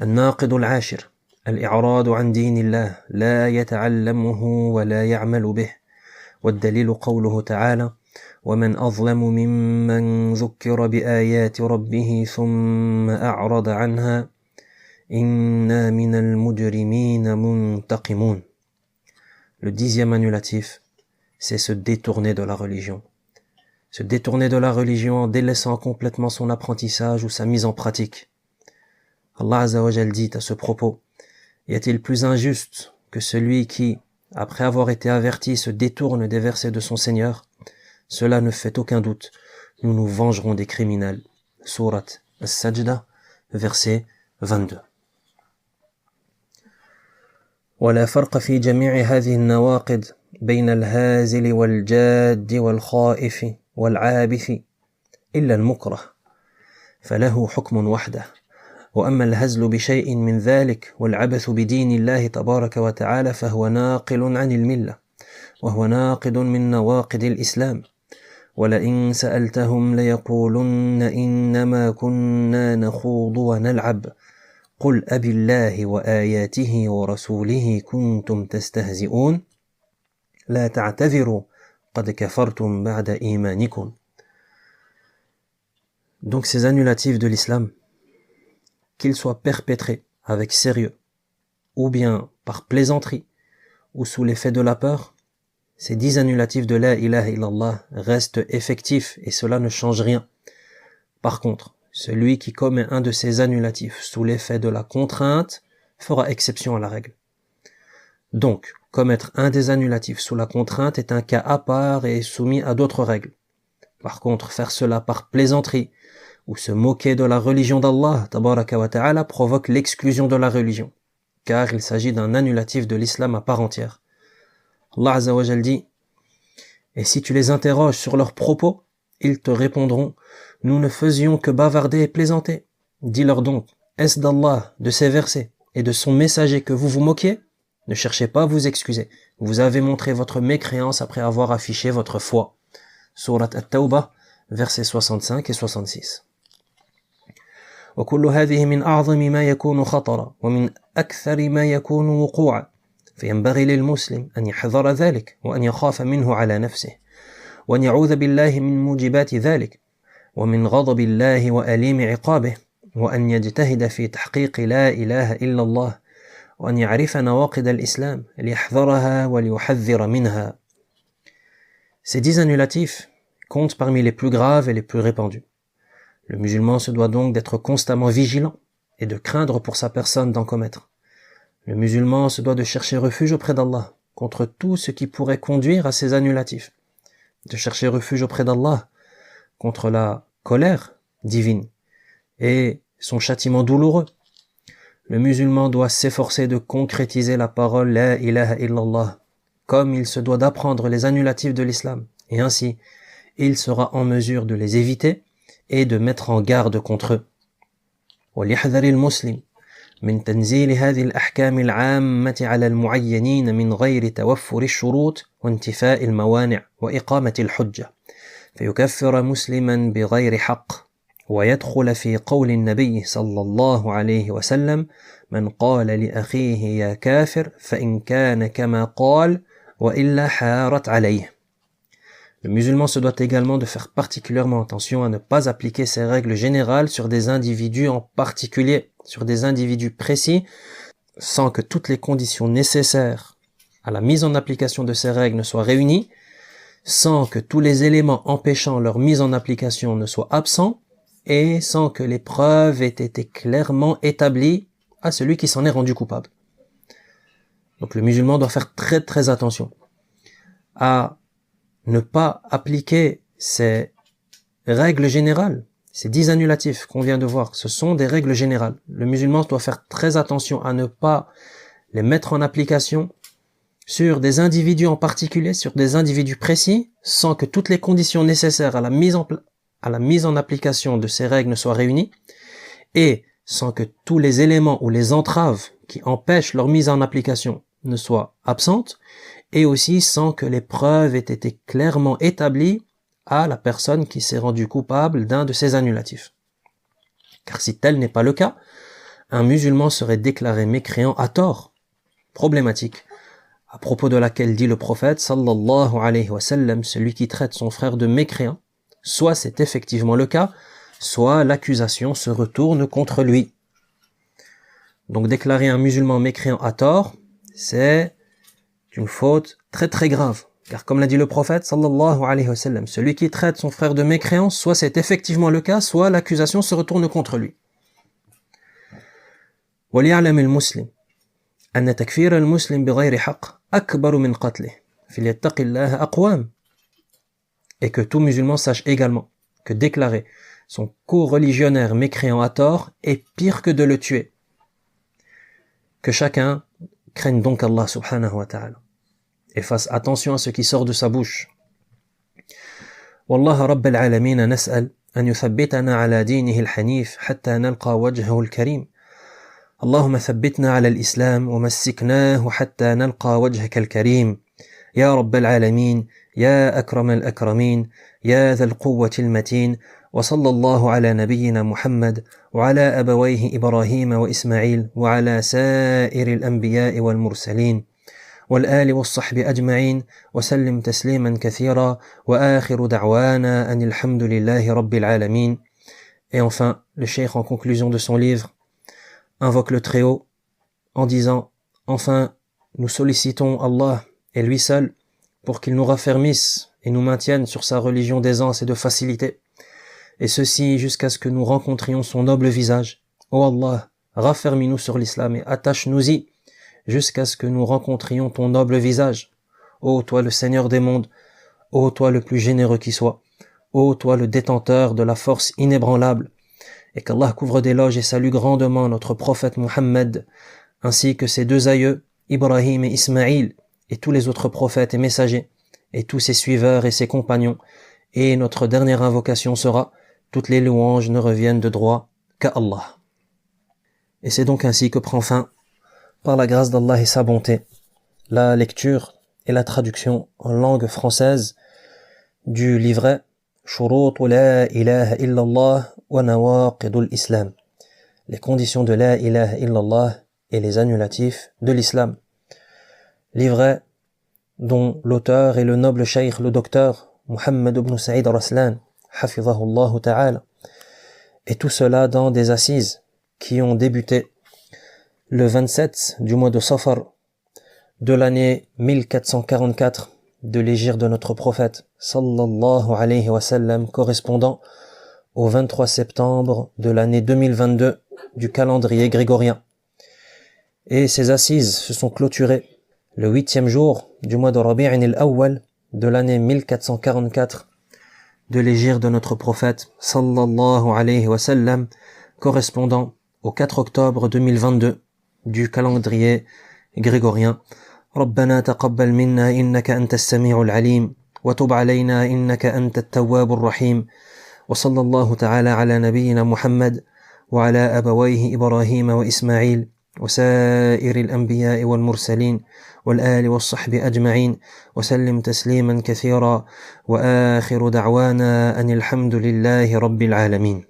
الناقض العاشر الإعراض عن دين الله لا يتعلمه ولا يعمل به والدليل قوله تعالى ومن أظلم ممن ذكر بآيات ربه ثم أعرض عنها إنا من المجرمين منتقمون. Le 10e annulatif, c'est se détourner de la religion. Se détourner de la religion en délaissant complètement son apprentissage ou sa mise en pratique. Allah Azza wa Jal dit à ce propos, y a-t-il plus injuste que celui qui, après avoir été averti, se détourne des versets de son Seigneur? Cela ne fait aucun doute, nous nous vengerons des criminels. Surat As-Sajda, verset 22. ولا فرق في جميع هذه النواقض بين الهازل والجاد والخائف والعابث إلا المكره فله حكم وحده وأما الهزل بشيء من ذلك والعبث بدين الله تبارك وتعالى فهو ناقل عن الملة وهو ناقض من نواقض الإسلام ولئن سألتهم ليقولن إنما كنا نخوض ونلعب قل أبي الله وآياته ورسوله كنتم تستهزئون لا تعتذروا قد كفرتم بعد إيمانكم. Donc ces annulatifs de l'islam, qu'ils soient perpétrés avec sérieux, ou bien par plaisanterie, ou sous l'effet de la peur, ces 10 annulatifs de la ilaha illallah restent effectifs et cela ne change rien. Par contre, celui qui commet un de ces annulatifs sous l'effet de la contrainte fera exception à la règle. Donc, commettre un des annulatifs sous la contrainte est un cas à part et est soumis à d'autres règles. Par contre, faire cela par plaisanterie ou se moquer de la religion d'Allah tabaraka wa ta'ala provoque l'exclusion de la religion, car il s'agit d'un annulatif de l'islam à part entière. Allah Azza wa Jal dit « Et si tu les interroges sur leurs propos, ils te répondront « Nous ne faisions que bavarder et plaisanter. » Dis-leur donc « Est-ce d'Allah, de ses versets et de son messager que vous vous moquiez ? Ne cherchez pas à vous excuser. Vous avez montré votre mécréance après avoir affiché votre foi. » Surat At-Tawbah, versets 65 et 66. وكل هذه من أعظم ما يكون خطرا ومن أكثر ما يكون وقوعا فينبغي للمسلم أن يحذر ذلك وأن يخاف منه على نفسه وأن يعوذ بالله من موجبات ذلك ومن غضب الله وأليم عقابه وأن يجتهد في تحقيق لا إله إلا الله وأن يعرف نواقض الإسلام ليحذرها وليحذر منها. Ces 10 annulatifs comptent parmi les plus graves et les plus répandus. Le musulman se doit donc d'être constamment vigilant et de craindre pour sa personne d'en commettre. Le musulman se doit de chercher refuge auprès d'Allah contre tout ce qui pourrait conduire à ces annulatifs, de chercher refuge auprès d'Allah contre la colère divine et son châtiment douloureux. Le musulman doit s'efforcer de concrétiser la parole La ilaha illallah, comme il se doit d'apprendre les annulatifs de l'islam, et ainsi il sera en mesure de les éviter et de mettre en garde contre eux. وَلْيَحْذَرِ الْمُسْلِمِ من تنزيل هذه الأحكام العامة على المعينين من غير توفر الشروط وانتفاء الموانع وإقامة الحجة فيكفر مسلما بغير حق ويدخل في قول النبي صلى الله عليه وسلم من قال لأخيه يا كافر فإن كان كما قال وإلا حارت عليه. Le musulman se doit également de faire particulièrement attention à ne pas appliquer ces règles générales sur des individus en particulier, sur des individus précis, sans que toutes les conditions nécessaires à la mise en application de ces règles ne soient réunies, sans que tous les éléments empêchant leur mise en application ne soient absents, et sans que les preuves aient été clairement établies à celui qui s'en est rendu coupable. Donc le musulman doit faire très très attention à ne pas appliquer ces règles générales, ces 10 annulatifs qu'on vient de voir, ce sont des règles générales. Le musulman doit faire très attention à ne pas les mettre en application sur des individus en particulier, sur des individus précis, sans que toutes les conditions nécessaires à la mise en application de ces règles ne soient réunies, et sans que tous les éléments ou les entraves qui empêchent leur mise en application ne soient absentes, et aussi sans que les preuves aient été clairement établies à la personne qui s'est rendue coupable d'un de ces annulatifs. Car si tel n'est pas le cas, un musulman serait déclaré mécréant à tort, problématique, à propos de laquelle dit le prophète sallallahu alayhi wa sallam, celui qui traite son frère de mécréant, soit c'est effectivement le cas, soit l'accusation se retourne contre lui. Donc déclarer un musulman mécréant à tort, c'est une faute très très grave. Car comme l'a dit le prophète sallallahu alayhi wa sallam, celui qui traite son frère de mécréant, soit c'est effectivement le cas, soit l'accusation se retourne contre lui. وَلْيَعْلَمِ الْمُسْلِمِ أَنَّ تَكْفِيرَ الْمُسْلِمِ بِغَيْرِ حَقٍّ أَكْبَرُ مِنْ قَتْلِهِ فَلْيَتَّقِ اللَّهَ أَقْوَامٌ. Et que tout musulman sache également que déclarer son co-religionnaire mécréant à tort est pire que de le tuer. Que chacun craigne donc Allah subhanahu wa ta'ala et fasse attention à ce qui sort de sa bouche. والله رب العالمين نسأل أن يثبتنا على دينه الحنيف حتى نلقى وجهه الكريم. اللهم ثبتنا على الإسلام ومسكناه حتى نلقى وجهك الكريم. يا رب العالمين يا أكرم الأكرمين يا ذا القوة المتين. وصلى الله على نبينا محمد وعلى أبويه إبراهيم وإسماعيل وعلى سائر الأنبياء والمرسلين والآل والصحب أجمعين وسلم تسليما كثيرا وآخر دعوانا أن الحمد لله رب العالمين. Et enfin, le cheikh en conclusion de son livre invoque le Très-Haut en disant « Enfin, nous sollicitons Allah et lui seul pour qu'il nous raffermisse et nous maintienne sur sa religion d'aisance et de facilité, et ceci jusqu'à ce que nous rencontrions son noble visage. Ô Allah, raffermis-nous sur l'islam et attache-nous-y jusqu'à ce que nous rencontrions ton noble visage. Ô toi le Seigneur des mondes, ô toi le plus généreux qui soit, ô toi le détenteur de la force inébranlable, et qu'Allah couvre d'éloges et salue grandement notre prophète Muhammad, ainsi que ses deux aïeux, Ibrahim et Ismaïl, et tous les autres prophètes et messagers, et tous ses suiveurs et ses compagnons, et notre dernière invocation sera « Toutes les louanges ne reviennent de droit qu'à Allah ». Et c'est donc ainsi que prend fin, par la grâce d'Allah et sa bonté, la lecture et la traduction en langue française du livret Shurut la ilaha illallah wa nawaqidul islam, les conditions de la ilaha illallah et les annulatifs de l'islam. Livret dont l'auteur est le noble cheikh, le docteur Muhammad ibn Saïd Raslan, hafizahullah ta'ala, et tout cela dans des assises qui ont débuté le 27 du mois de Safar de l'année 1444 de l'hégire de notre prophète sallallahu alayhi wa sallam, correspondant au 23 septembre de l'année 2022 du calendrier grégorien. Et ces assises se sont clôturées le 8e jour du mois de Rabi'in al-Awwal de l'année 1444 de l'hégire de notre prophète sallallahu alayhi wa sallam, correspondant au 4 octobre 2022 du calendrier grégorien. ربنا تقبل منا إنك أنت السميع العليم وتب علينا إنك أنت التواب الرحيم. وصلى الله تعالى على نبينا محمد وعلى أبويه إبراهيم وإسماعيل وسائر الأنبياء والمرسلين والآل والصحب أجمعين وسلم تسليما كثيرا وآخر دعوانا أن الحمد لله رب العالمين.